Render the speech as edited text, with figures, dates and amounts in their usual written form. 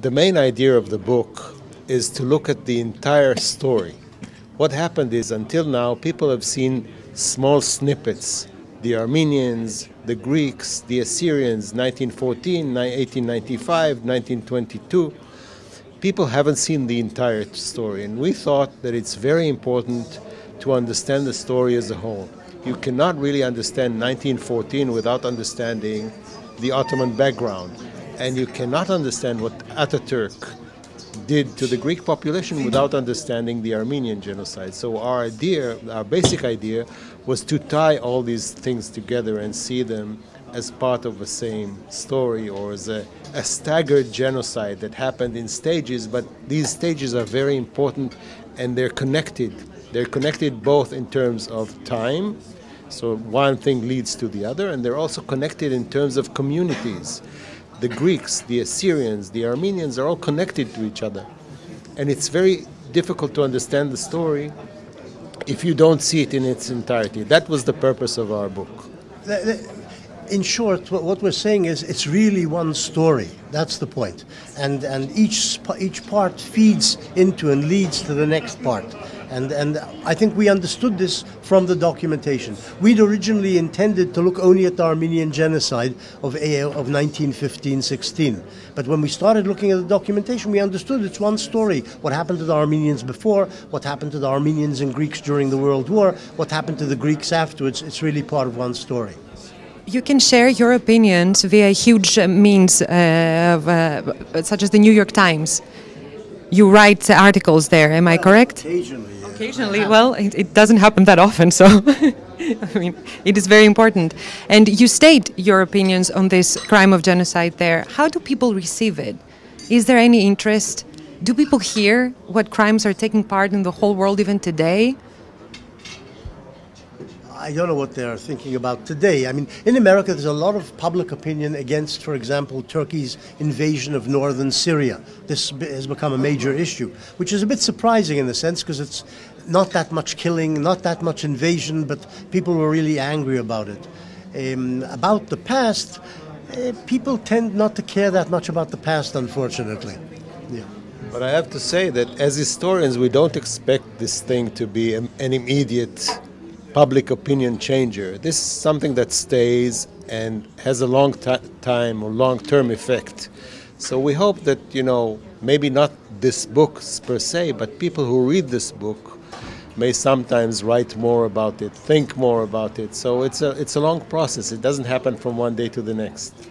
the main idea of the book is to look at the entire story. What happened is, until now, people have seen small snippets. The Armenians, the Greeks, the Assyrians, 1914, 1895, 1922. People haven't seen the entire story, and we thought that it's very important to understand the story as a whole. You cannot really understand 1914 without understanding the Ottoman background, and you cannot understand what Ataturk did to the Greek population without understanding the Armenian genocide. So our basic idea, was to tie all these things together and see them as part of the same story, or as a staggered genocide that happened in stages, but these stages are very important and they're connected. They're connected both in terms of time, so one thing leads to the other, and they're also connected in terms of communities. The Greeks, the Assyrians, the Armenians are all connected to each other. And it's very difficult to understand the story if you don't see it in its entirety. That was the purpose of our book. In short, what we're saying is it's really one story. That's the point. And each part feeds into and leads to the next part. And I think we understood this from the documentation. We'd originally intended to look only at the Armenian genocide of 1915-16. But when we started looking at the documentation, we understood it's one story. What happened to the Armenians before, what happened to the Armenians and Greeks during the World War, what happened to the Greeks afterwards, it's really part of one story. You can share your opinions via huge means such as the New York Times. You write articles there, am I correct? Occasionally. Occasionally, well, it doesn't happen that often, so I mean, it is very important. And you state your opinions on this crime of genocide there. How do people receive it? Is there any interest? Do people hear what crimes are taking part in the whole world even today? I don't know what they're thinking about today. I mean, in America, there's a lot of public opinion against, for example, Turkey's invasion of northern Syria. This has become a major issue, which is a bit surprising in a sense, because it's not that much killing, not that much invasion, but people were really angry about it. About the past, people tend not to care that much about the past, unfortunately. Yeah. But I have to say that as historians, we don't expect this thing to be an immediate public opinion changer. This is something that stays and has a long-time or long-term effect. So we hope that, maybe not this book per se, but people who read this book may sometimes write more about it, think more about it. So it's a long process. It doesn't happen from one day to the next.